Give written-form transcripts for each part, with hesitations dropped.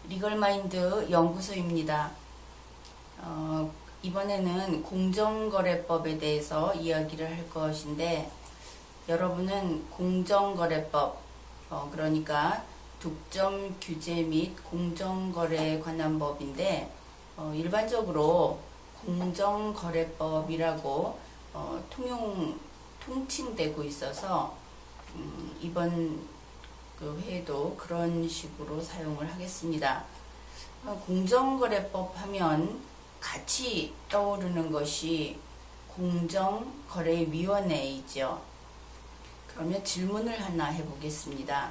리걸마인드 연구소입니다. 이번에는 공정거래법에 대해서 이야기를 할 것인데, 여러분은 공정거래법, 그러니까 독점규제 및 공정거래에 관한 법인데, 일반적으로 공정거래법이라고 통칭되고 있어서 이번 그 회에도 그런 식으로 사용을 하겠습니다. 공정거래법 하면 같이 떠오르는 것이 공정거래위원회이죠. 그러면 질문을 하나 해보겠습니다.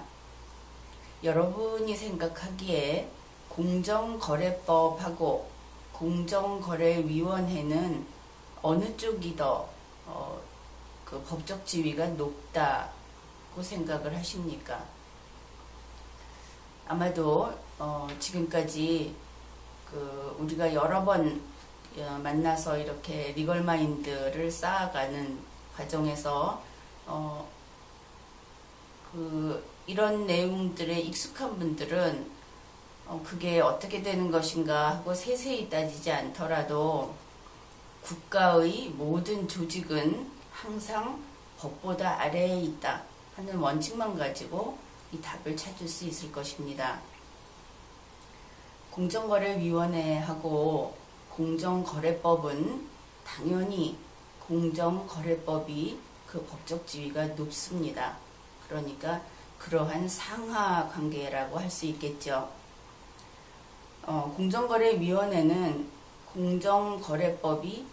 여러분이 생각하기에 공정거래법하고 공정거래위원회는 어느 쪽이 더 그 법적 지위가 높다고 생각을 하십니까? 아마도 지금까지 우리가 여러 번 만나서 이렇게 리걸마인드를 쌓아가는 과정에서 이런 내용들에 익숙한 분들은 그게 어떻게 되는 것인가 하고 세세히 따지지 않더라도 국가의 모든 조직은 항상 법보다 아래에 있다 하는 원칙만 가지고 이 답을 찾을 수 있을 것입니다. 공정거래위원회하고 공정거래법은 당연히 공정거래법이 그 법적 지위가 높습니다. 그러니까 그러한 상하 관계라고 할 수 있겠죠. 공정거래위원회는 공정거래법이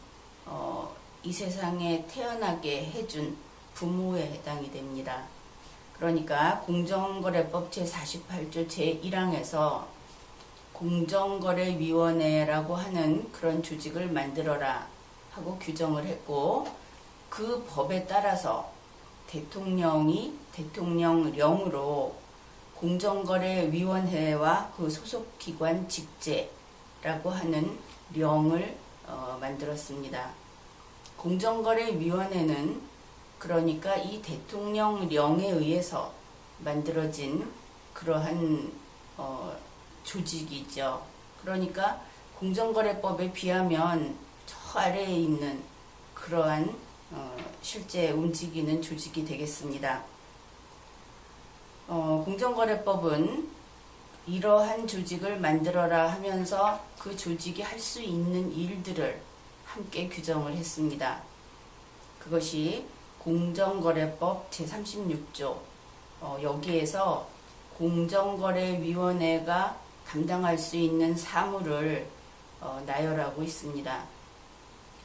이 세상에 태어나게 해준 부모에 해당이 됩니다. 그러니까 공정거래법 제48조 제1항에서 공정거래위원회라고 하는 그런 조직을 만들어라 하고 규정을 했고, 그 법에 따라서 대통령이 대통령령으로 공정거래위원회와 그 소속기관 직제라고 하는 령을 만들었습니다. 공정거래위원회는 그러니까 이 대통령령에 의해서 만들어진 그러한 조직이죠. 그러니까 공정거래법에 비하면 저 아래에 있는 그러한 실제 움직이는 조직이 되겠습니다. 공정거래법은 이러한 조직을 만들어라 하면서 그 조직이 할 수 있는 일들을 함께 규정을 했습니다. 그것이 공정거래법 제36조, 여기에서 공정거래위원회가 담당할 수 있는 사무를 나열하고 있습니다.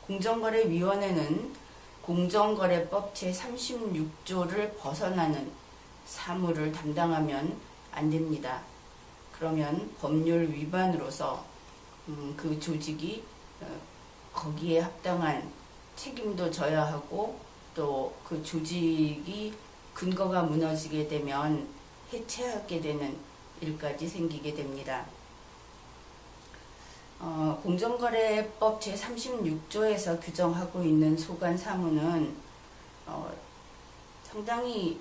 공정거래위원회는 공정거래법 제36조를 벗어나는 사무를 담당하면 안 됩니다. 그러면 법률 위반으로서 그 조직이 거기에 합당한 책임도 져야 하고, 또 그 조직이 근거가 무너지게 되면 해체하게 되는 일까지 생기게 됩니다. 공정거래법 제36조에서 규정하고 있는 소관 사무는 상당히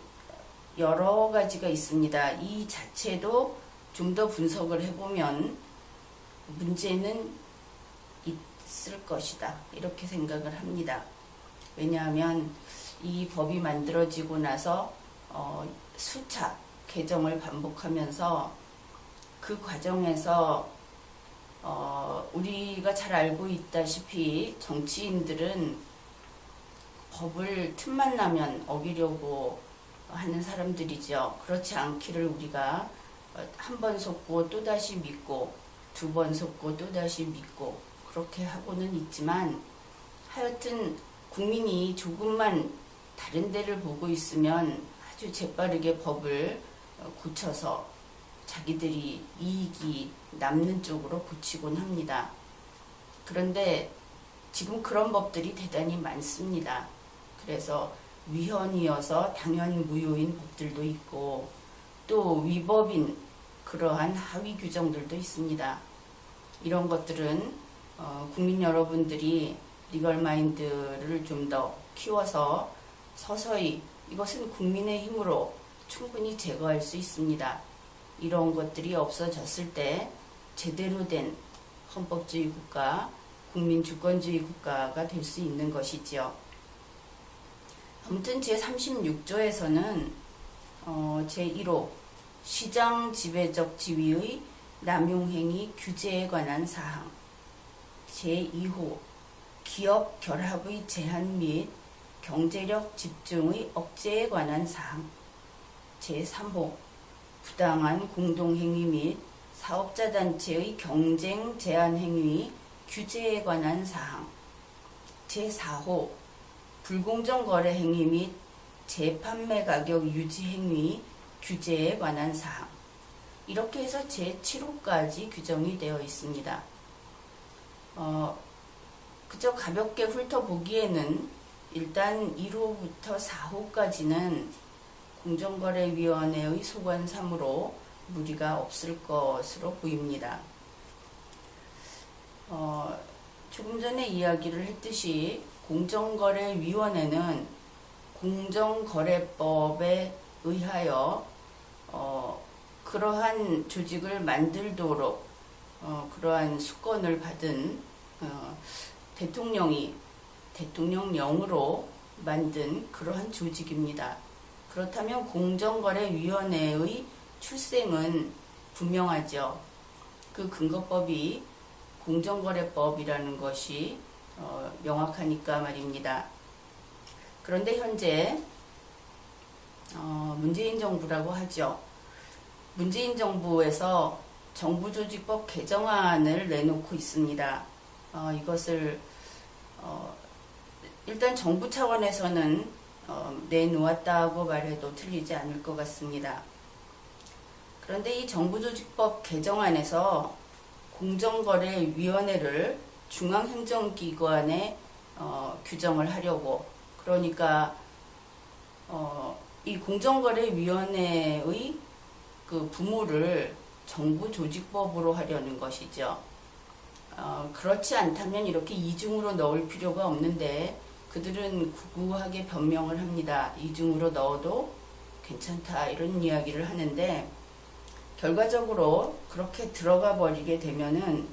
여러 가지가 있습니다. 이 자체도 좀 더 분석을 해보면 문제는 있을 것이다, 이렇게 생각을 합니다. 왜냐하면 이 법이 만들어지고 나서 수차 개정을 반복하면서 그 과정에서 우리가 잘 알고 있다시피 정치인들은 법을 틈만 나면 어기려고 하는 사람들이죠. 그렇지 않기를 우리가 한 번 속고 또다시 믿고, 두 번 속고 또다시 믿고 그렇게 하고는 있지만, 하여튼 국민이 조금만 다른 데를 보고 있으면 아주 재빠르게 법을 고쳐서 자기들이 이익이 남는 쪽으로 고치곤 합니다. 그런데 지금 그런 법들이 대단히 많습니다. 그래서 위헌이어서 당연무효인 법들도 있고, 또 위법인 그러한 하위 규정들도 있습니다. 이런 것들은 국민 여러분들이 리걸마인드를 좀 더 키워서 서서히 이것은 국민의 힘으로 충분히 제거할 수 있습니다. 이런 것들이 없어졌을 때 제대로 된 헌법주의 국가, 국민주권주의 국가가 될 수 있는 것이지요. 아무튼 제36조에서는 제1호 시장 지배적 지위의 남용행위 규제에 관한 사항, 제2호 기업 결합의 제한 및 경제력 집중의 억제에 관한 사항, 제3호 부당한 공동행위 및 사업자단체의 경쟁 제한 행위 규제에 관한 사항, 제4호 불공정 거래 행위 및 재판매 가격 유지 행위 규제에 관한 사항, 이렇게 해서 제7호까지 규정이 되어 있습니다. 그저 가볍게 훑어보기에는 일단 1호부터 4호까지는 공정거래위원회의 소관사무로 무리가 없을 것으로 보입니다. 조금 전에 이야기를 했듯이 공정거래위원회는 공정거래법에 의하여 그러한 조직을 만들도록 그러한 수권을 받은 대통령령으로 만든 그러한 조직입니다. 그렇다면 공정거래위원회의 출생은 분명하죠. 그 근거법이 공정거래법이라는 것이 명확하니까 말입니다. 그런데 현재 문재인 정부라고 하죠. 문재인 정부에서 정부조직법 개정안을 내놓고 있습니다. 이것을 일단 정부 차원에서는 내놓았다고 말해도 틀리지 않을 것 같습니다. 그런데 이 정부조직법 개정안에서 공정거래위원회를 중앙행정기관에 규정을 하려고, 그러니까 이 공정거래위원회의 그 부무를 정부조직법으로 하려는 것이죠. 그렇지 않다면 이렇게 이중으로 넣을 필요가 없는데 그들은 구구하게 변명을 합니다. 이중으로 넣어도 괜찮다 이런 이야기를 하는데, 결과적으로 그렇게 들어가 버리게 되면은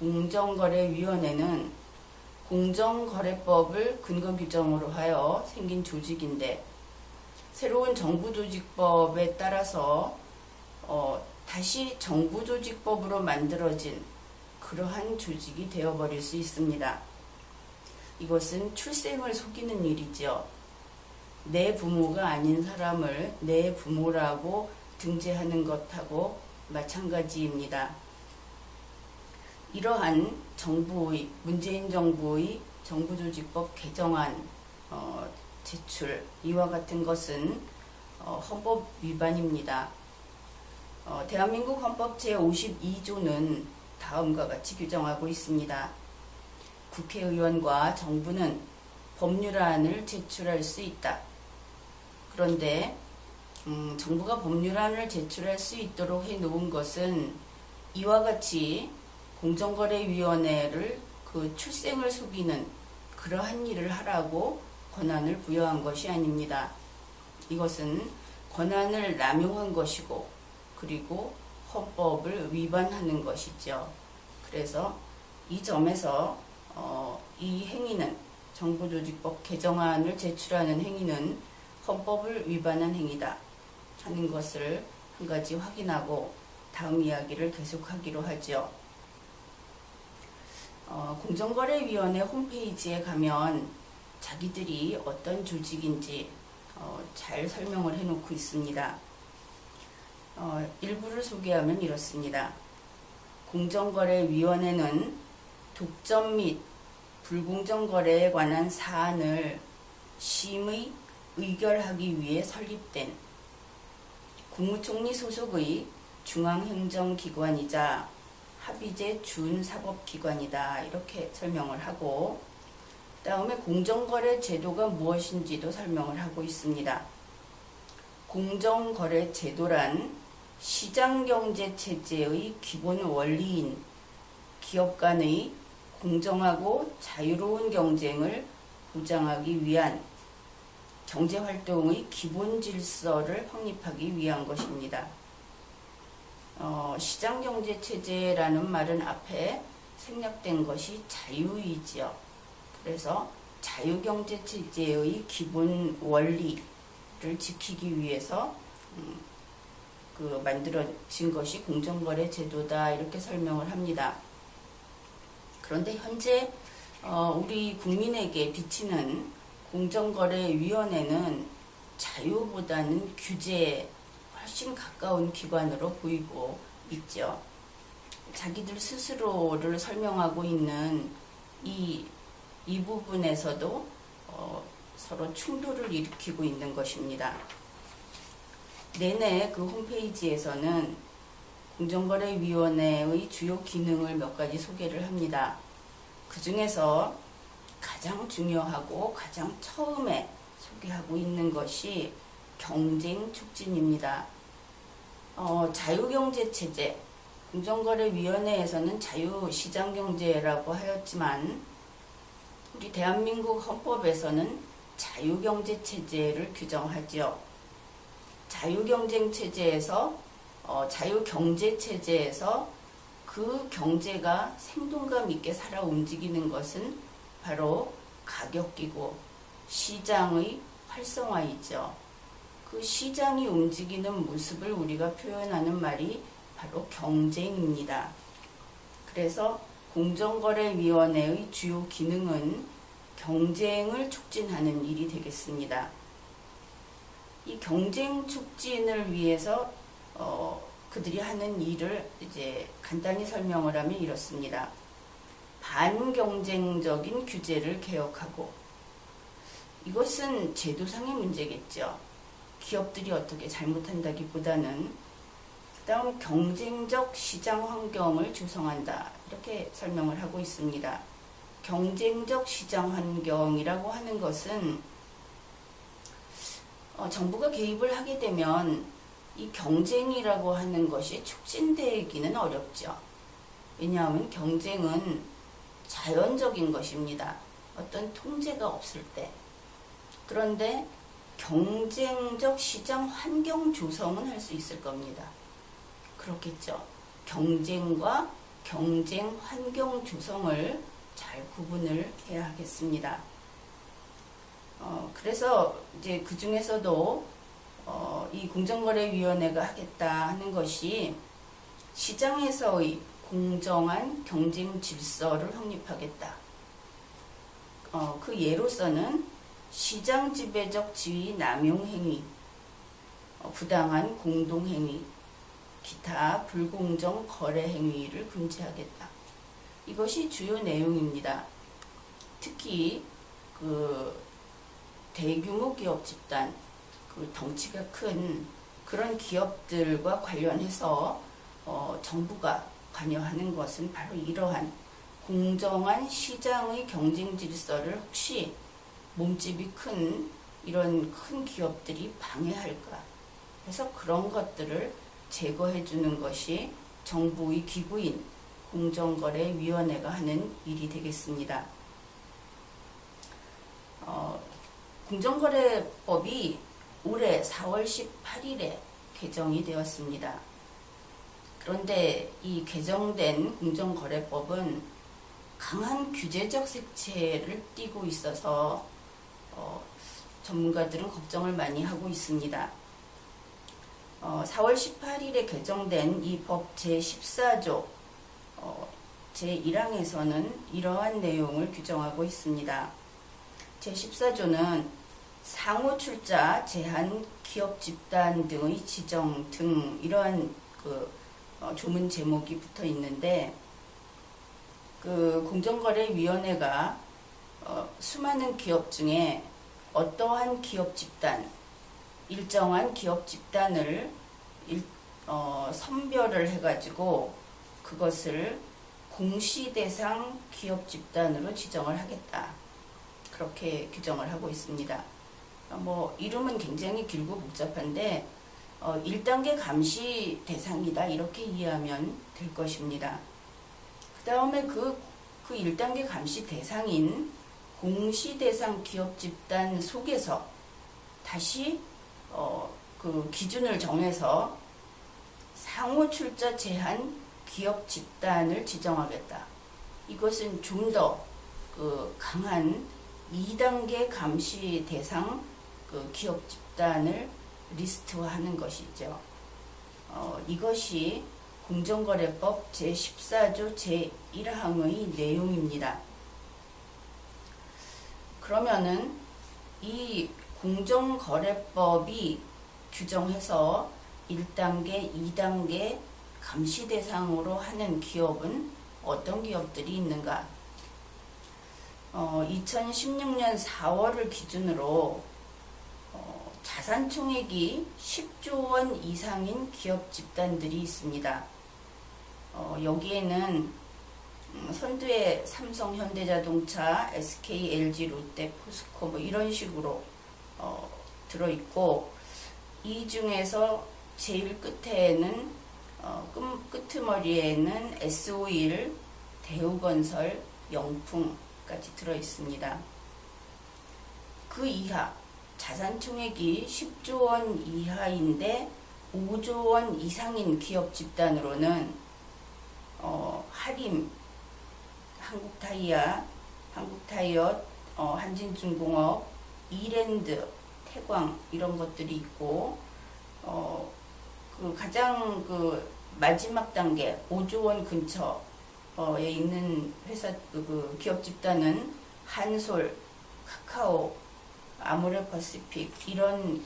공정거래위원회는 공정거래법을 근거규정으로 하여 생긴 조직인데, 새로운 정부조직법에 따라서 다시 정부조직법으로 만들어진 그러한 조직이 되어버릴 수 있습니다. 이것은 출생을 속이는 일이죠. 내 부모가 아닌 사람을 내 부모라고 등재하는 것하고 마찬가지입니다. 이러한 문재인 정부의 정부조직법 개정안 제출, 이와 같은 것은 헌법 위반입니다. 대한민국 헌법 제52조는 다음과 같이 규정하고 있습니다. 국회의원과 정부는 법률안을 제출할 수 있다. 그런데 정부가 법률안을 제출할 수 있도록 해놓은 것은 이와 같이 공정거래위원회를 그 출생을 속이는 그러한 일을 하라고 권한을 부여한 것이 아닙니다. 이것은 권한을 남용한 것이고, 그리고 헌법을 위반하는 것이죠. 그래서 이 점에서 이 행위는, 정부조직법 개정안을 제출하는 행위는 헌법을 위반한 행위다 하는 것을 한 가지 확인하고 다음 이야기를 계속하기로 하죠. 공정거래위원회 홈페이지에 가면 자기들이 어떤 조직인지 잘 설명을 해놓고 있습니다. 일부를 소개하면 이렇습니다. 공정거래위원회는 독점 및 불공정 거래에 관한 사안을 심의 의결하기 위해 설립된 국무총리 소속의 중앙행정기관이자 합의제 준사법기관이다, 이렇게 설명을 하고, 그 다음에 공정거래 제도가 무엇인지도 설명을 하고 있습니다. 공정거래 제도란 시장경제체제의 기본 원리인 기업 간의 공정하고 자유로운 경쟁을 보장하기 위한 경제활동의 기본 질서를 확립하기 위한 것입니다. 시장경제체제라는 말은 앞에 생략된 것이 자유이지요. 그래서 자유경제체제의 기본 원리를 지키기 위해서 만들어진 것이 공정거래제도다 이렇게 설명을 합니다. 그런데 현재 우리 국민에게 비치는 공정거래위원회는 자유보다는 규제에 훨씬 가까운 기관으로 보이고 있죠. 자기들 스스로를 설명하고 있는 이 부분에서도 서로 충돌을 일으키고 있는 것입니다. 내내 그 홈페이지에서는 공정거래위원회의 주요 기능을 몇 가지 소개를 합니다. 그 중에서 가장 중요하고 가장 처음에 소개하고 있는 것이 경쟁 촉진입니다. 자유경제체제, 공정거래위원회에서는 자유시장경제라고 하였지만 우리 대한민국 헌법에서는 자유경제체제를 규정하지요. 자유경쟁체제에서 자유경제체제에서 그 경제가 생동감 있게 살아 움직이는 것은 바로 가격기고 시장의 활성화이죠. 그 시장이 움직이는 모습을 우리가 표현하는 말이 바로 경쟁입니다. 그래서 공정거래위원회의 주요 기능은 경쟁을 촉진하는 일이 되겠습니다. 이 경쟁 촉진을 위해서 그들이 하는 일을 이제 간단히 설명을 하면 이렇습니다. 반경쟁적인 규제를 개혁하고, 이것은 제도상의 문제겠죠. 기업들이 어떻게 잘못한다기보다는 그다음 경쟁적 시장 환경을 조성한다 이렇게 설명을 하고 있습니다. 경쟁적 시장 환경이라고 하는 것은 정부가 개입을 하게 되면 이 경쟁이라고 하는 것이 촉진되기는 어렵죠. 왜냐하면 경쟁은 자연적인 것입니다. 어떤 통제가 없을 때. 그런데 경쟁적 시장 환경 조성은 할 수 있을 겁니다. 그렇겠죠. 경쟁과 경쟁 환경 조성을 잘 구분을 해야 하겠습니다. 그래서 이제 그 중에서도 이 공정거래위원회가 하겠다 하는 것이 시장에서의 공정한 경쟁 질서를 확립하겠다. 그 예로서는 시장 지배적 지위 남용 행위, 부당한 공동 행위, 기타 불공정 거래 행위를 금지하겠다. 이것이 주요 내용입니다. 특히 대규모 기업 집단, 덩치가 큰 그런 기업들과 관련해서 정부가 관여하는 것은 바로 이러한 공정한 시장의 경쟁 질서를 혹시 몸집이 큰 이런 큰 기업들이 방해할까 해서 그런 것들을 제거해 주는 것이 정부의 기구인 공정거래위원회가 하는 일이 되겠습니다. 공정거래법이 올해 4월 18일에 개정이 되었습니다. 그런데 이 개정된 공정거래법은 강한 규제적 색채를 띠고 있어서 전문가들은 걱정을 많이 하고 있습니다. 4월 18일에 개정된 이 법 제14조 제1항에서는 이러한 내용을 규정하고 있습니다. 제14조는 상호 출자, 제한, 기업 집단 등의 지정 등 이러한 조문 제목이 붙어 있는데 공정거래위원회가 수많은 기업 중에 어떠한 기업 집단, 일정한 기업 집단을 선별을 해가지고 그것을 공시대상 기업 집단으로 지정을 하겠다. 그렇게 규정을 하고 있습니다. 이름은 굉장히 길고 복잡한데 1단계 감시 대상이다 이렇게 이해하면 될 것입니다. 그 다음에 그 1단계 감시 대상인 공시대상 기업 집단 속에서 다시 그 기준을 정해서 상호 출자 제한 기업 집단을 지정하겠다. 이것은 좀 더 강한 2단계 감시 대상 기업 집단을 리스트화하는 것이죠. 이것이 공정거래법 제14조 제1항의 내용입니다. 그러면은 이 공정거래법이 규정해서 1단계, 2단계 감시 대상으로 하는 기업은 어떤 기업들이 있는가? 2016년 4월을 기준으로 자산총액이 10조 원 이상인 기업 집단들이 있습니다. 여기에는 선두에 삼성, 현대자동차, SK, LG, 롯데, 포스코 뭐 이런 식으로 들어있고, 이 중에서 제일 끝에는 끄트머리에는 S51, 대우건설, 영풍까지 들어있습니다. 그 이하 자산총액이 10조 원 이하인데 5조 원 이상인 기업 집단으로는 하림, 한국타이어, 한진중공업, 이랜드, 태광 이런 것들이 있고, 가장 마지막 단계 5조 원 근처에 있는 회사 기업 집단은 한솔, 카카오, 아모레퍼시픽 이런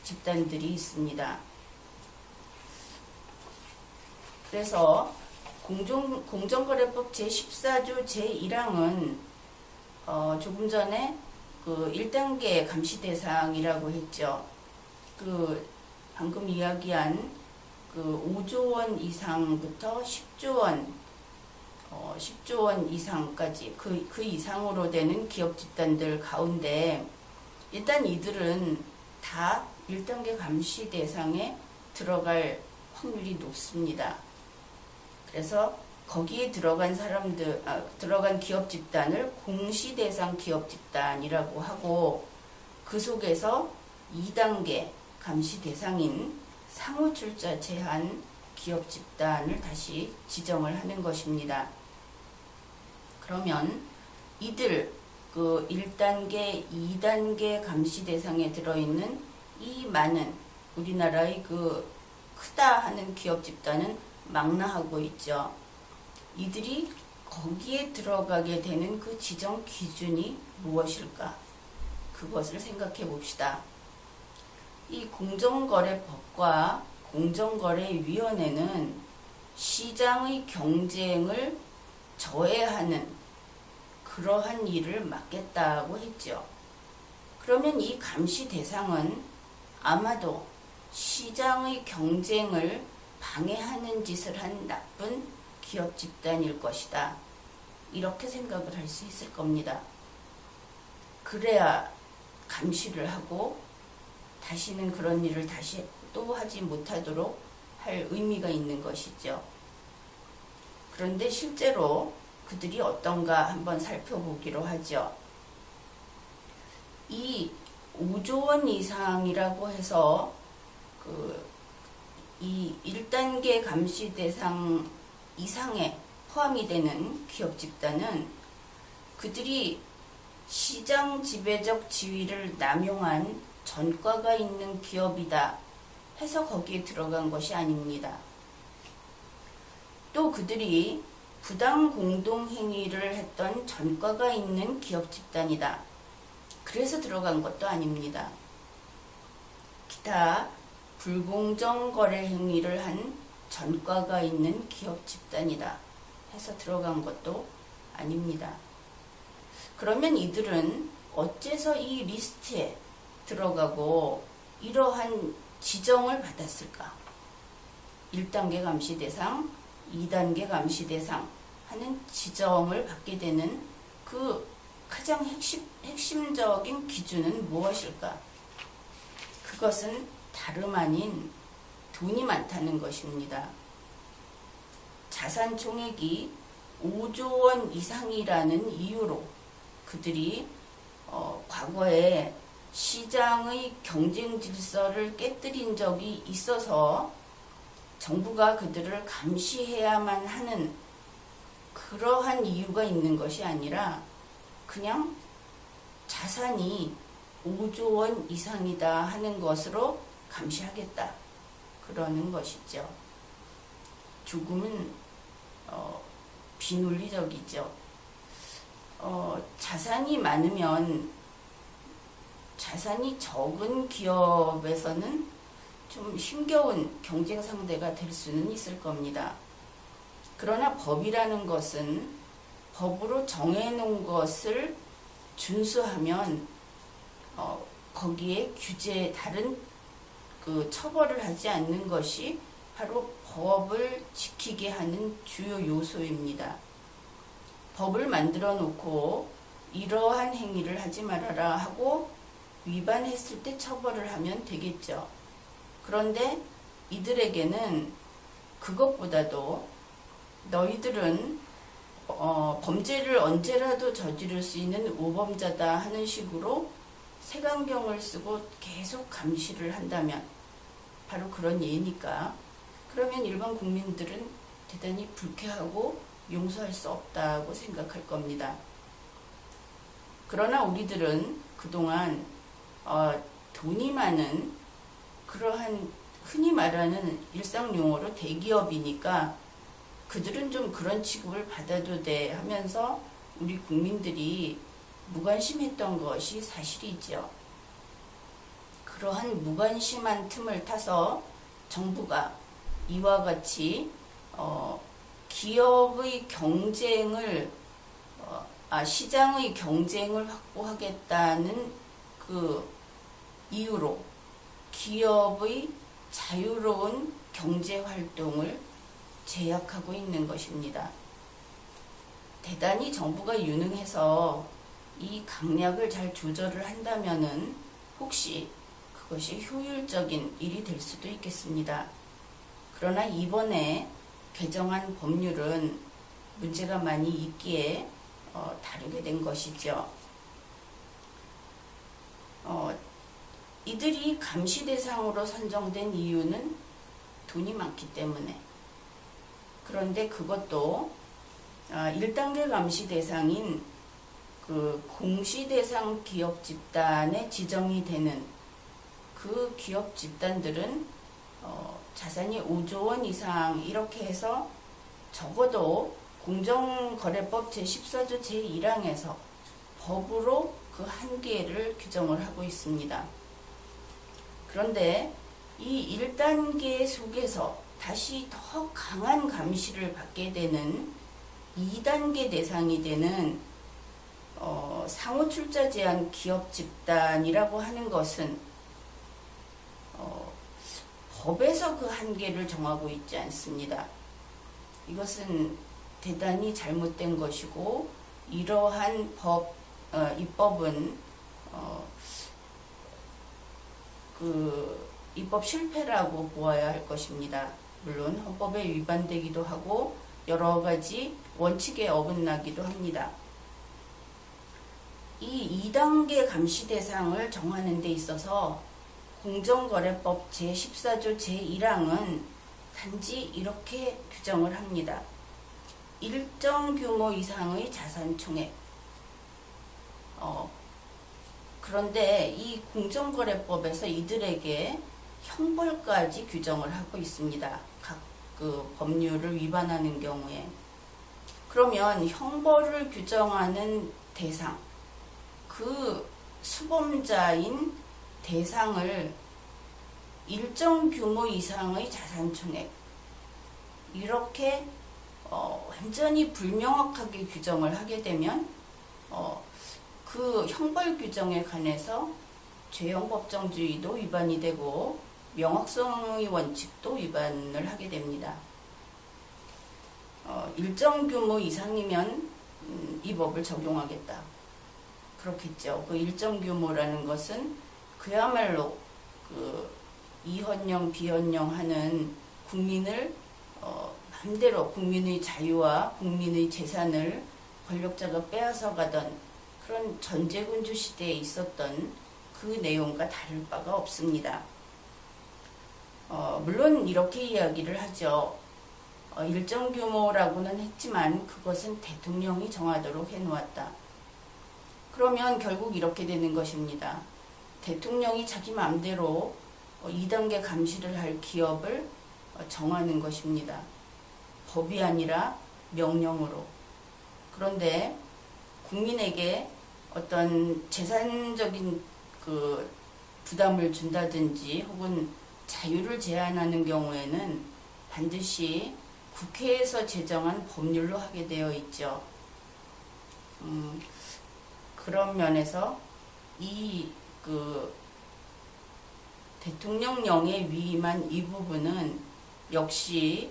집단들이 있습니다. 그래서 공정거래법 제14조 제1항은 조금 전에 1단계 감시 대상이라고 했죠. 방금 이야기한 5조 원 이상부터 10조 원 이상까지 그 이상으로 되는 기업 집단들 가운데 일단 이들은 다 1단계 감시 대상에 들어갈 확률이 높습니다. 그래서 거기에 들어간 들어간 기업 집단을 공시 대상 기업 집단이라고 하고, 그 속에서 2단계 감시 대상인 상호 출자 제한 기업 집단을 다시 지정을 하는 것입니다. 그러면 이들 1단계, 2단계 감시 대상에 들어있는 이 많은 우리나라의 크다 하는 기업 집단은 망라하고 있죠. 이들이 거기에 들어가게 되는 그 지정 기준이 무엇일까? 그것을 생각해 봅시다. 이 공정거래법과 공정거래위원회는 시장의 경쟁을 저해하는 그러한 일을 맡겠다고 했죠. 그러면 이 감시 대상은 아마도 시장의 경쟁을 방해하는 짓을 한 나쁜 기업 집단일 것이다. 이렇게 생각을 할 수 있을 겁니다. 그래야 감시를 하고 다시는 그런 일을 다시 또 하지 못하도록 할 의미가 있는 것이죠. 그런데 실제로 그들이 어떤가 한번 살펴보기로 하죠. 이 5조 원 이상이라고 해서 이 1단계 감시 대상 이상에 포함이 되는 기업 집단은 그들이 시장 지배적 지위를 남용한 전과가 있는 기업이다 해서 거기에 들어간 것이 아닙니다. 또 그들이 부당 공동행위를 했던 전과가 있는 기업 집단이다. 그래서 들어간 것도 아닙니다. 기타 불공정 거래 행위를 한 전과가 있는 기업 집단이다 해서 들어간 것도 아닙니다. 그러면 이들은 어째서 이 리스트에 들어가고 이러한 지정을 받았을까? 1단계 감시 대상, 2단계 감시 대상 하는 지정을 받게 되는 그 가장 핵심적인 기준은 무엇일까? 그것은 다름 아닌 돈이 많다는 것입니다. 자산 총액이 5조 원 이상이라는 이유로 그들이 과거에 시장의 경쟁 질서를 깨뜨린 적이 있어서 정부가 그들을 감시해야만 하는 그러한 이유가 있는 것이 아니라 그냥 자산이 5조 원 이상이다 하는 것으로 감시하겠다 그러는 것이죠. 조금은 비논리적이죠. 자산이 많으면 자산이 적은 기업에서는 좀 힘겨운 경쟁 상대가 될 수는 있을 겁니다. 그러나 법이라는 것은 법으로 정해놓은 것을 준수하면 거기에 다른 그 처벌을 하지 않는 것이 바로 법을 지키게 하는 주요 요소입니다. 법을 만들어 놓고 이러한 행위를 하지 말아라 하고 위반했을 때 처벌을 하면 되겠죠. 그런데 이들에게는 그것보다도 너희들은 범죄를 언제라도 저지를 수 있는 우범자다 하는 식으로 색안경을 쓰고 계속 감시를 한다면 바로 그런 예니까 그러면 일반 국민들은 대단히 불쾌하고 용서할 수 없다고 생각할 겁니다. 그러나 우리들은 그동안 돈이 많은 그러한 흔히 말하는 일상 용어로 대기업이니까 그들은 좀 그런 취급을 받아도 돼 하면서 우리 국민들이 무관심했던 것이 사실이죠. 그러한 무관심한 틈을 타서 정부가 이와 같이 기업의 경쟁을 시장의 경쟁을 확보하겠다는 그 이유로 기업의 자유로운 경제 활동을 제약하고 있는 것입니다. 대단히 정부가 유능해서 이 강약을 잘 조절을 한다면은 혹시 그것이 효율적인 일이 될 수도 있겠습니다. 그러나 이번에 개정한 법률은 문제가 많이 있기에 다루게 된 것이죠. 이들이 감시 대상으로 선정된 이유는 돈이 많기 때문에. 그런데 그것도 1단계 감시 대상인 그 공시 대상 기업 집단에 지정이 되는 그 기업 집단들은 자산이 5조 원 이상 이렇게 해서 적어도 공정거래법 제14조 제1항에서 법으로 그 한계를 규정을 하고 있습니다. 그런데 이 1단계 속에서 다시 더 강한 감시를 받게 되는 2단계 대상이 되는 상호 출자 제한 기업 집단이라고 하는 것은 법에서 그 한계를 정하고 있지 않습니다. 이것은 대단히 잘못된 것이고 이러한 입법은 입법 실패라고 보아야 할 것입니다. 물론 헌법에 위반되기도 하고 여러 가지 원칙에 어긋나기도 합니다. 이 2단계 감시 대상을 정하는 데 있어서 공정거래법 제14조 제1항은 단지 이렇게 규정을 합니다. 일정 규모 이상의 자산 총액. 그런데 이 공정거래법에서 이들에게 형벌까지 규정을 하고 있습니다. 각 그 법률을 위반하는 경우에. 그러면 형벌을 규정하는 대상, 그 수범자인 대상을 일정 규모 이상의 자산 총액 이렇게 완전히 불명확하게 규정을 하게 되면 그 형벌 규정에 관해서 죄형 법정주의도 위반이 되고 명확성의 원칙도 위반을 하게 됩니다. 일정 규모 이상이면 이 법을 적용하겠다. 그렇겠죠. 그 일정 규모라는 것은 그야말로 그 이헌령 비헌령 하는 국민을 맘대로 국민의 자유와 국민의 재산을 권력자가 빼앗아 가던 그런 전제군주 시대에 있었던 그 내용과 다를 바가 없습니다. 물론 이렇게 이야기를 하죠. 일정 규모라고는 했지만 그것은 대통령이 정하도록 해놓았다. 그러면 결국 이렇게 되는 것입니다. 대통령이 자기 마음대로 2단계 감시를 할 기업을 정하는 것입니다. 법이 아니라 명령으로. 그런데 국민에게 어떤 재산적인 그 부담을 준다든지 혹은 자유를 제한하는 경우에는 반드시 국회에서 제정한 법률로 하게 되어 있죠. 그런 면에서 이 대통령령에 위임한 이 부분은 역시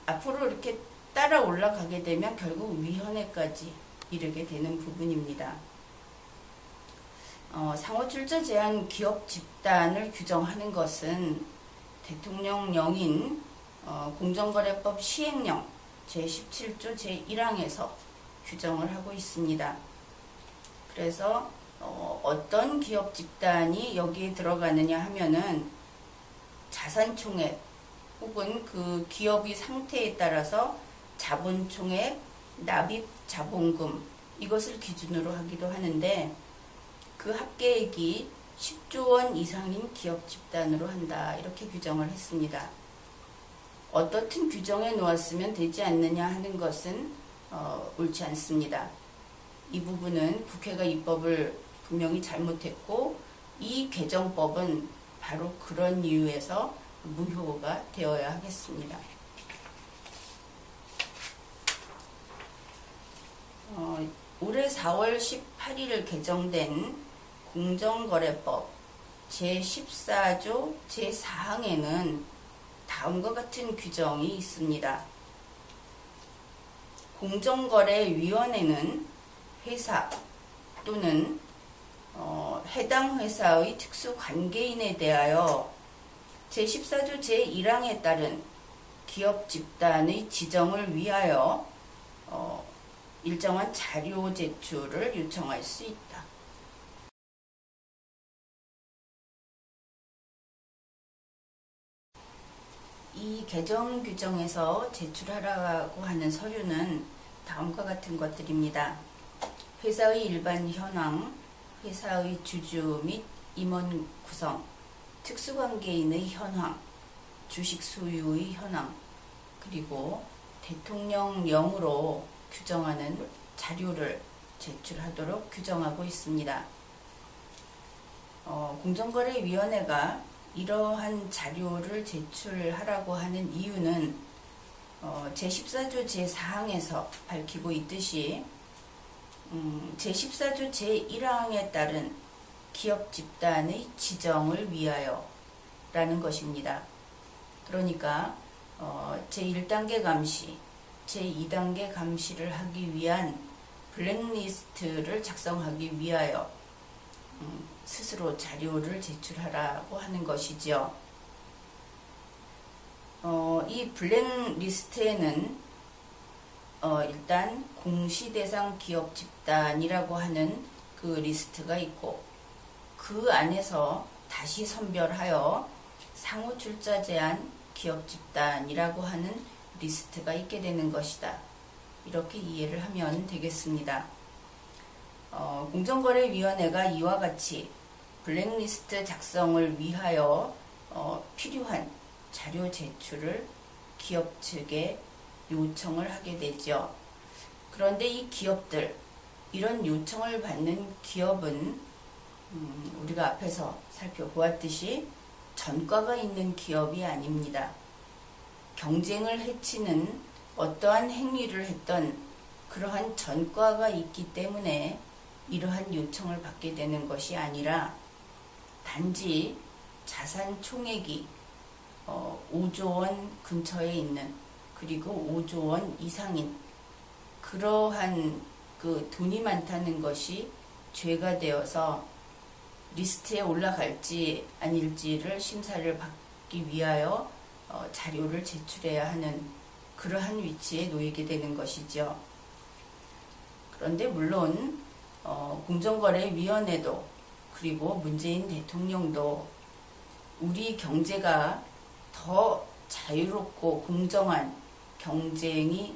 앞으로 이렇게 따라 올라가게 되면 결국 위헌회까지 이르게 되는 부분입니다. 상호출자 제한 기업 집단을 규정하는 것은 대통령령인 공정거래법 시행령 제17조 제1항에서 규정을 하고 있습니다. 그래서 어떤 기업 집단이 여기에 들어가느냐 하면은 자산총액 혹은 그 기업의 상태에 따라서 자본총액, 납입 자본금 이것을 기준으로 하기도 하는데 그 합계액이 10조 원 이상인 기업 집단으로 한다 이렇게 규정을 했습니다. 어떻든 규정해 놓았으면 되지 않느냐 하는 것은 옳지 않습니다. 이 부분은 국회가 입법을 분명히 잘못했고 이 개정법은 바로 그런 이유에서 무효가 되어야 하겠습니다. 올해 4월 18일 개정된 공정거래법 제14조 제4항에는 다음과 같은 규정이 있습니다. 공정거래위원회는 회사 또는 해당 회사의 특수관계인에 대하여 제14조 제1항에 따른 기업 집단의 지정을 위하여 일정한 자료 제출을 요청할 수 있다. 이 개정 규정에서 제출하라고 하는 서류는 다음과 같은 것들입니다. 회사의 일반 현황, 회사의 주주 및 임원 구성, 특수관계인의 현황, 주식 소유의 현황, 그리고 대통령령으로 규정하는 자료를 제출하도록 규정하고 있습니다. 공정거래위원회가 이러한 자료를 제출하라고 하는 이유는 제14조 제4항에서 밝히고 있듯이 제14조 제1항에 따른 기업 집단의 지정을 위하여 라는 것입니다. 그러니까 제1단계 감시, 제2단계 감시를 하기 위한 블랙리스트를 작성하기 위하여 스스로 자료를 제출하라고 하는 것이죠. 이 블랙리스트에는 일단 공시대상 기업 집단이라고 하는 그 리스트가 있고 그 안에서 다시 선별하여 상호출자 제한 기업 집단이라고 하는 리스트가 있게 되는 것이다. 이렇게 이해를 하면 되겠습니다. 공정거래위원회가 이와 같이 블랙리스트 작성을 위하여 필요한 자료 제출을 기업 측에 요청을 하게 되죠. 그런데 이 기업들, 이런 요청을 받는 기업은 우리가 앞에서 살펴보았듯이 전과가 있는 기업이 아닙니다. 경쟁을 해치는 어떠한 행위를 했던 그러한 전과가 있기 때문에 이러한 요청을 받게 되는 것이 아니라 단지 자산 총액이 5조 원 근처에 있는 그리고 5조 원 이상인 그러한 그 돈이 많다는 것이 죄가 되어서 리스트에 올라갈지 아닐지를 심사를 받기 위하여 자료를 제출해야 하는 그러한 위치에 놓이게 되는 것이죠. 그런데 물론 공정거래위원회도 그리고 문재인 대통령도 우리 경제가 더 자유롭고 공정한 경쟁이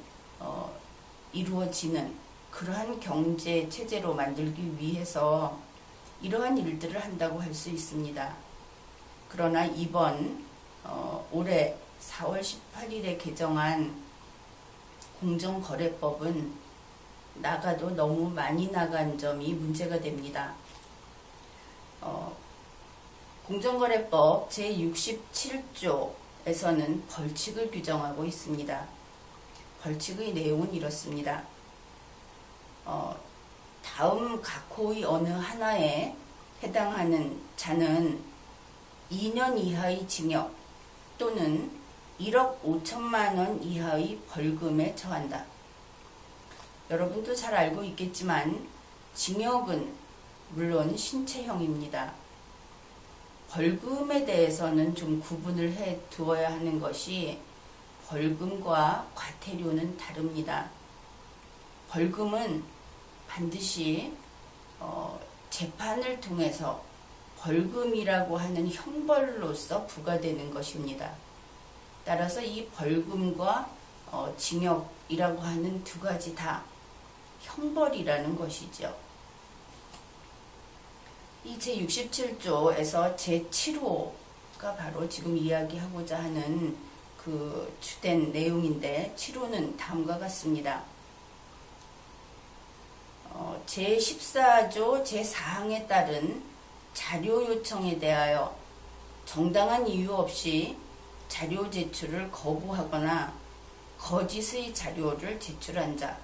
이루어지는 그러한 경제 체제로 만들기 위해서 이러한 일들을 한다고 할 수 있습니다. 그러나 이번 올해 4월 18일에 개정한 공정거래법은 나가도 너무 많이 나간 점이 문제가 됩니다. 공정거래법 제67조에서는 벌칙을 규정하고 있습니다. 벌칙의 내용은 이렇습니다. 다음 각호의 어느 하나에 해당하는 자는 2년 이하의 징역 또는 1억 5천만 원 이하의 벌금에 처한다. 여러분도 잘 알고 있겠지만 징역은 물론 신체형입니다. 벌금에 대해서는 좀 구분을 해 두어야 하는 것이 벌금과 과태료는 다릅니다. 벌금은 반드시 재판을 통해서 벌금이라고 하는 형벌로서 부과되는 것입니다. 따라서 이 벌금과 징역이라고 하는 두 가지 다 형벌이라는 것이죠. 이 제67조에서 제7호가 바로 지금 이야기하고자 하는 그 주된 내용인데 7호는 다음과 같습니다. 제14조 제4항에 따른 자료 요청에 대하여 정당한 이유 없이 자료 제출을 거부하거나 거짓의 자료를 제출한 자.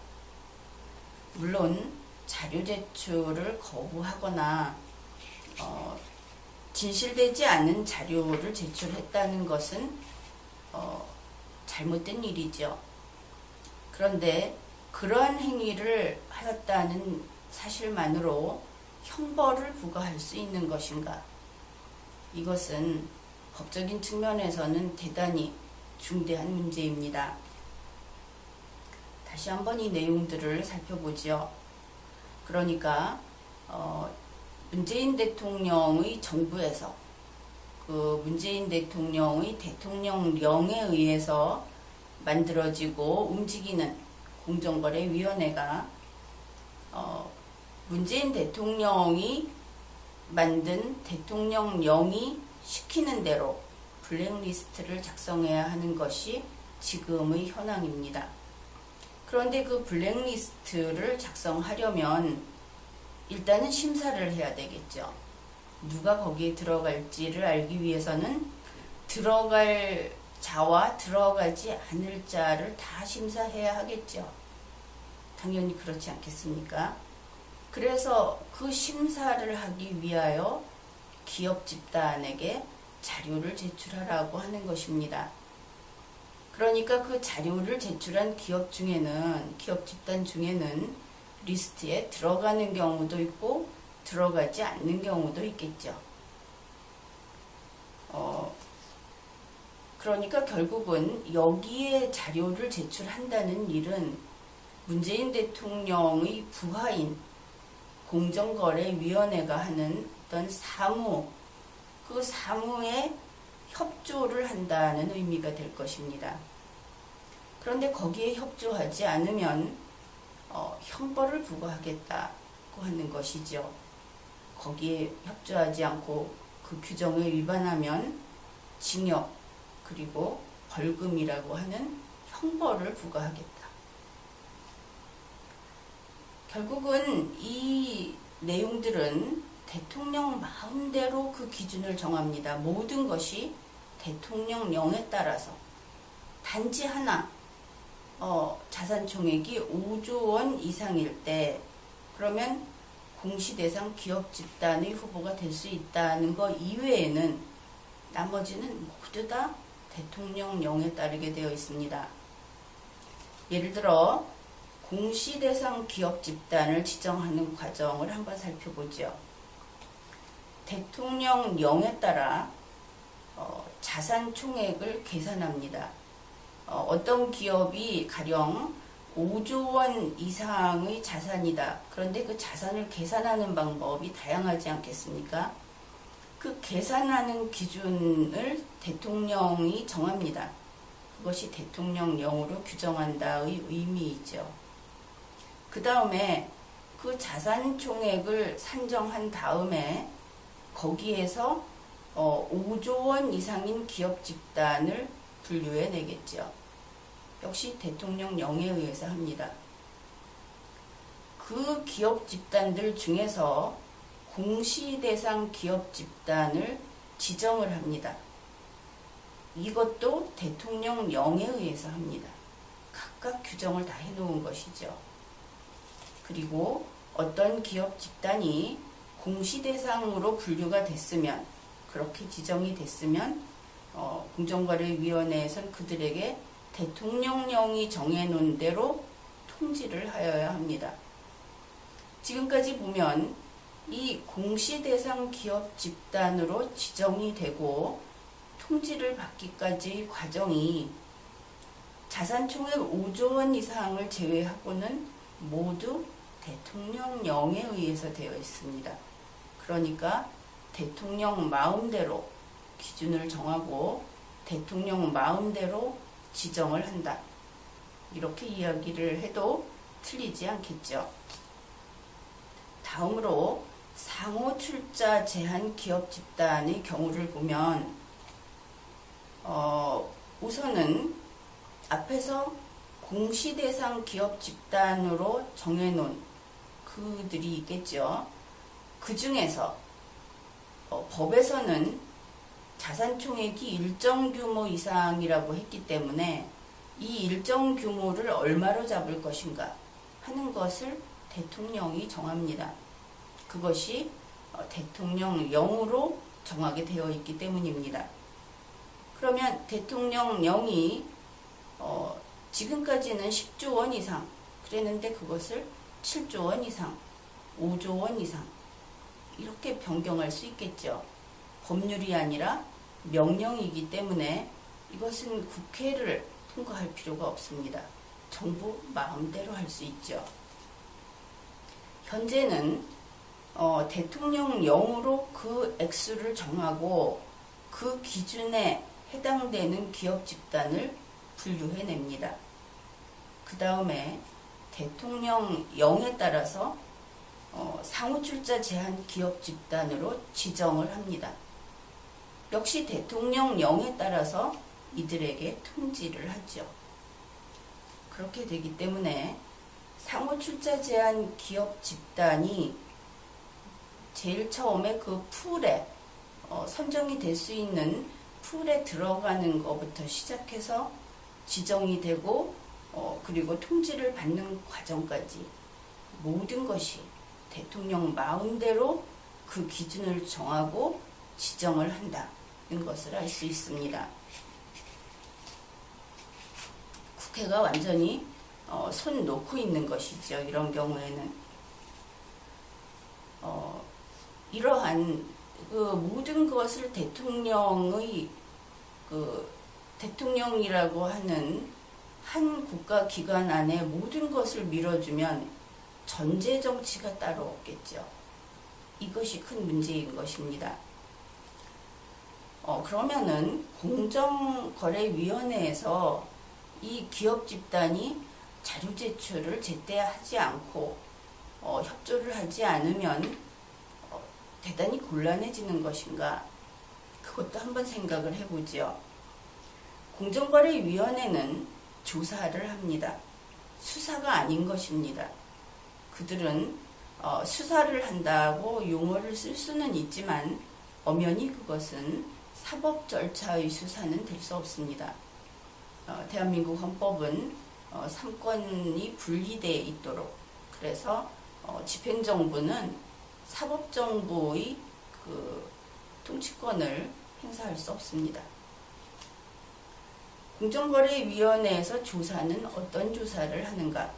물론 자료 제출을 거부하거나 진실되지 않은 자료를 제출했다는 것은 잘못된 일이죠. 그런데 그러한 행위를 하였다는 사실만으로 형벌을 부과할 수 있는 것인가? 이것은 법적인 측면에서는 대단히 중대한 문제입니다. 다시 한번 이 내용들을 살펴보죠. 그러니까 문재인 대통령의 정부에서 그 문재인 대통령의 대통령령에 의해서 만들어지고 움직이는 공정거래위원회가 문재인 대통령이 만든 대통령령이 시키는 대로 블랙리스트를 작성해야 하는 것이 지금의 현황입니다. 그런데 그 블랙리스트를 작성하려면 일단은 심사를 해야 되겠죠. 누가 거기에 들어갈지를 알기 위해서는 들어갈 자와 들어가지 않을 자를 다 심사해야 하겠죠. 당연히 그렇지 않겠습니까? 그래서 그 심사를 하기 위하여 기업 집단에게 자료를 제출하라고 하는 것입니다. 그러니까 그 자료를 제출한 기업 집단 중에는 리스트에 들어가는 경우도 있고 들어가지 않는 경우도 있겠죠. 그러니까 결국은 여기에 자료를 제출한다는 일은 문재인 대통령의 부하인 공정거래위원회가 하는 어떤 사무, 그 사무에 협조를 한다는 의미가 될 것입니다. 그런데 거기에 협조하지 않으면 형벌을 부과하겠다고 하는 것이죠. 거기에 협조하지 않고 그 규정을 위반하면 징역 그리고 벌금이라고 하는 형벌을 부과하겠다. 결국은 이 내용들은 대통령 마음대로 그 기준을 정합니다. 모든 것이 대통령령에 따라서 단지 하나 자산 총액이 5조 원 이상일 때 그러면 공시대상 기업 집단의 후보가 될 수 있다는 것 이외에는 나머지는 모두 다 대통령령에 따르게 되어 있습니다. 예를 들어 공시대상 기업 집단을 지정하는 과정을 한번 살펴보죠. 대통령령에 따라 자산 총액을 계산합니다. 어떤 기업이 가령 5조 원 이상의 자산이다. 그런데 그 자산을 계산하는 방법이 다양하지 않겠습니까? 그 계산하는 기준을 대통령이 정합니다. 그것이 대통령령으로 규정한다의 의미이죠. 그 다음에 그 자산 총액을 산정한 다음에 거기에서 5조 원 이상인 기업 집단을 분류해 내겠죠. 역시 대통령령에 의해서 합니다. 그 기업 집단들 중에서 공시대상 기업 집단을 지정을 합니다. 이것도 대통령령에 의해서 합니다. 각각 규정을 다 해놓은 것이죠. 그리고 어떤 기업 집단이 공시대상으로 분류가 됐으면, 그렇게 지정이 됐으면 공정거래위원회에서는 그들에게 대통령령이 정해놓은 대로 통지를 하여야 합니다. 지금까지 보면 이 공시대상 기업 집단으로 지정이 되고 통지를 받기까지의 과정이 자산총액 5조 원 이상을 제외하고는 모두 대통령령에 의해서 되어 있습니다. 그러니까 대통령 마음대로 기준을 정하고 대통령 마음대로 지정을 한다. 이렇게 이야기를 해도 틀리지 않겠죠. 다음으로 상호 출자 제한 기업 집단의 경우를 보면 우선은 앞에서 공시대상 기업 집단으로 정해놓은 그들이 있겠죠. 그 중에서 법에서는 자산총액이 일정 규모 이상이라고 했기 때문에 이 일정 규모를 얼마로 잡을 것인가 하는 것을 대통령이 정합니다. 그것이 대통령령으로 정하게 되어 있기 때문입니다. 그러면 대통령령이 지금까지는 10조 원 이상 그랬는데 그것을 7조 원 이상, 5조 원 이상 이렇게 변경할 수 있겠죠. 법률이 아니라 명령이기 때문에 이것은 국회를 통과할 필요가 없습니다. 정부 마음대로 할 수 있죠. 현재는 대통령령으로 그 액수를 정하고 그 기준에 해당되는 기업 집단을 분류해냅니다. 그 다음에 대통령령에 따라서 상호출자 제한 기업 집단으로 지정을 합니다. 역시 대통령령에 따라서 이들에게 통지를 하죠. 그렇게 되기 때문에 상호출자 제한 기업 집단이 제일 처음에 그 풀에 선정이 될 수 있는 풀에 들어가는 것부터 시작해서 지정이 되고 그리고 통지를 받는 과정까지 모든 것이 대통령 마음대로 그 기준을 정하고 지정을 한다는 것을 알 수 있습니다. 국회가 완전히 손 놓고 있는 것이죠. 이런 경우에는 이러한 그 모든 것을 대통령의 대통령이라고 하는 한 국가 기관 안에 모든 것을 밀어주면 전제 정치가 따로 없겠죠. 이것이 큰 문제인 것입니다. 그러면은 공정거래위원회에서 이 기업 집단이 자료 제출을 제때 하지 않고 협조를 하지 않으면 대단히 곤란해지는 것인가? 그것도 한번 생각을 해보죠. 공정거래위원회는 조사를 합니다. 수사가 아닌 것입니다. 그들은 수사를 한다고 용어를 쓸 수는 있지만 엄연히 그것은 사법 절차의 수사는 될 수 없습니다. 대한민국 헌법은 삼권이 분리되어 있도록, 그래서 집행정부는 사법정부의 그 통치권을 행사할 수 없습니다. 공정거래위원회에서 조사는 어떤 조사를 하는가?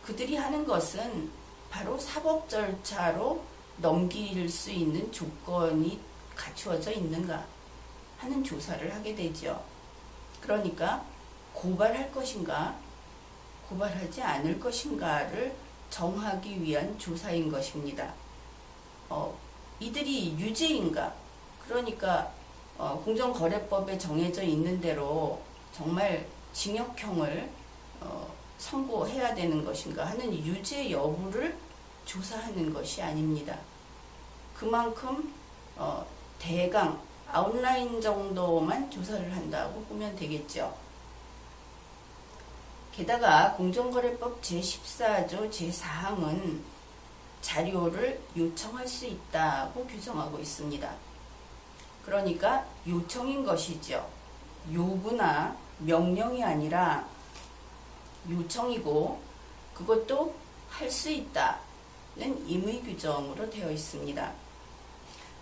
그들이 하는 것은 바로 사법 절차로 넘길 수 있는 조건이 갖추어져 있는가 하는 조사를 하게 되죠. 그러니까 고발할 것인가, 고발하지 않을 것인가를 정하기 위한 조사인 것입니다. 이들이 유죄인가, 그러니까 공정거래법에 정해져 있는 대로 정말 징역형을 선고해야 되는 것인가 하는 유죄 여부를 조사하는 것이 아닙니다. 그만큼 대강 아웃라인 정도만 조사를 한다고 보면 되겠죠. 게다가 공정거래법 제14조 제4항은 자료를 요청할 수 있다고 규정하고 있습니다. 그러니까 요청인 것이죠. 요구나 명령이 아니라 요청이고 그것도 할 수 있다는 임의 규정으로 되어 있습니다.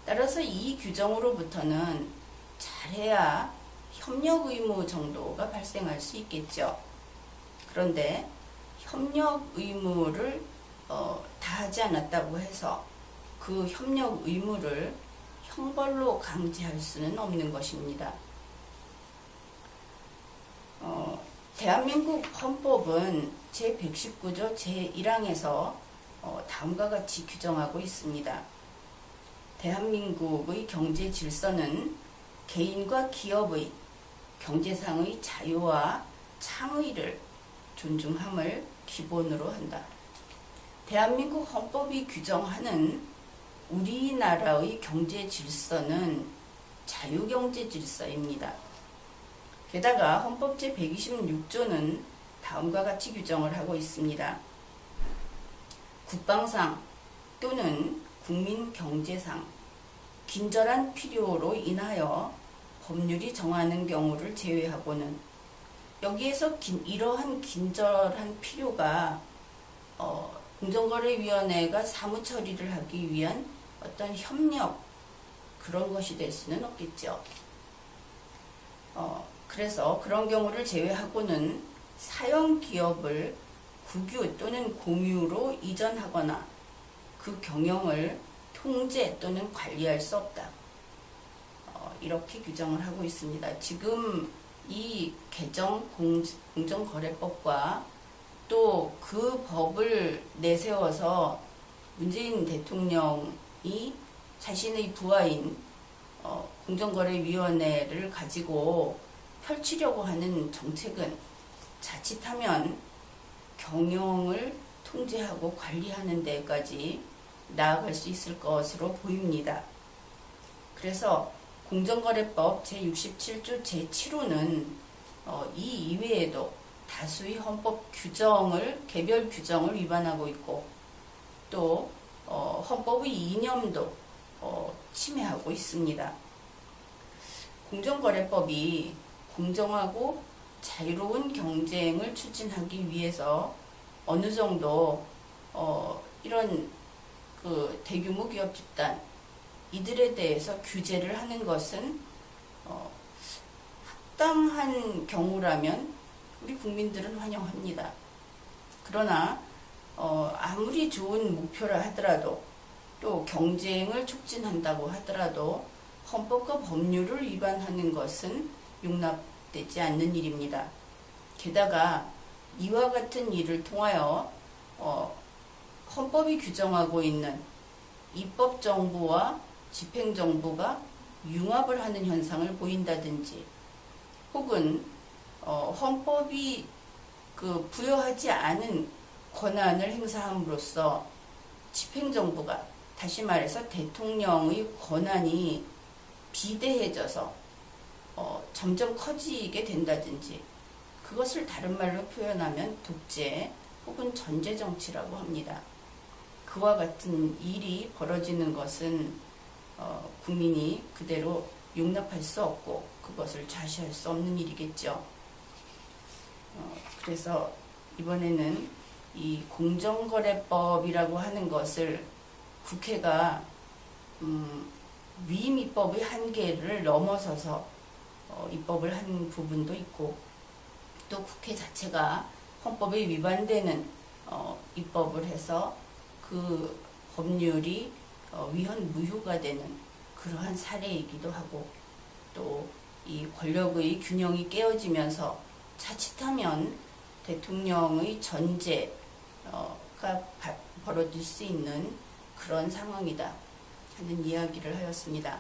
따라서 이 규정으로부터는 잘해야 협력 의무 정도가 발생할 수 있겠죠. 그런데 협력 의무를 다 하지 않았다고 해서 그 협력 의무를 형벌로 강제할 수는 없는 것입니다. 대한민국 헌법은 제119조 제1항에서 다음과 같이 규정하고 있습니다. 대한민국의 경제 질서는 개인과 기업의 경제상의 자유와 창의를 존중함을 기본으로 한다. 대한민국 헌법이 규정하는 우리나라의 경제 질서는 자유경제 질서입니다. 게다가 헌법 제126조는 다음과 같이 규정을 하고 있습니다. 국방상 또는 국민경제상 긴절한 필요로 인하여 법률이 정하는 경우를 제외하고는 여기에서 이러한 긴절한 필요가 공정거래위원회가 사무처리를 하기 위한 어떤 협력 그런 것이 될 수는 없겠죠. 그래서 그런 경우를 제외하고는 사용 기업을 국유 또는 공유로 이전하거나 그 경영을 통제 또는 관리할 수 없다. 이렇게 규정을 하고 있습니다. 지금 이 개정 공정거래법과 또 그 법을 내세워서 문재인 대통령이 자신의 부하인 공정거래위원회를 가지고 펼치려고 하는 정책은 자칫하면 경영을 통제하고 관리하는 데까지 나아갈 수 있을 것으로 보입니다. 그래서 공정거래법 제67조 제7호는 이 이외에도 다수의 헌법 규정을 개별 규정을 위반하고 있고 또 헌법의 이념도 침해하고 있습니다. 공정거래법이 공정하고 자유로운 경쟁을 추진하기 위해서 어느 정도 이런 그 대규모 기업 집단 이들에 대해서 규제를 하는 것은 합당한 경우라면 우리 국민들은 환영합니다. 그러나 아무리 좋은 목표라 하더라도 또 경쟁을 촉진한다고 하더라도 헌법과 법률을 위반하는 것은 용납되지 않는 일입니다. 게다가 이와 같은 일을 통하여 헌법이 규정하고 있는 입법정부와 집행정부가 융합을 하는 현상을 보인다든지 혹은 헌법이 부여하지 않은 권한을 행사함으로써 집행정부가 다시 말해서 대통령의 권한이 비대해져서 점점 커지게 된다든지 그것을 다른 말로 표현하면 독재 혹은 전제정치라고 합니다. 그와 같은 일이 벌어지는 것은 국민이 그대로 용납할 수 없고 그것을 좌시할 수 없는 일이겠죠. 그래서 이번에는 이 공정거래법이라고 하는 것을 국회가 위임 입법의 한계를 넘어서서 입법을 한 부분도 있고 또 국회 자체가 헌법에 위반되는 입법을 해서 그 법률이 위헌 무효가 되는 그러한 사례이기도 하고 또 이 권력의 균형이 깨어지면서 자칫하면 대통령의 전제가 벌어질 수 있는 그런 상황이다 하는 이야기를 하였습니다.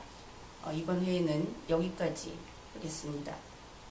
이번 회의는 여기까지 하겠습니다.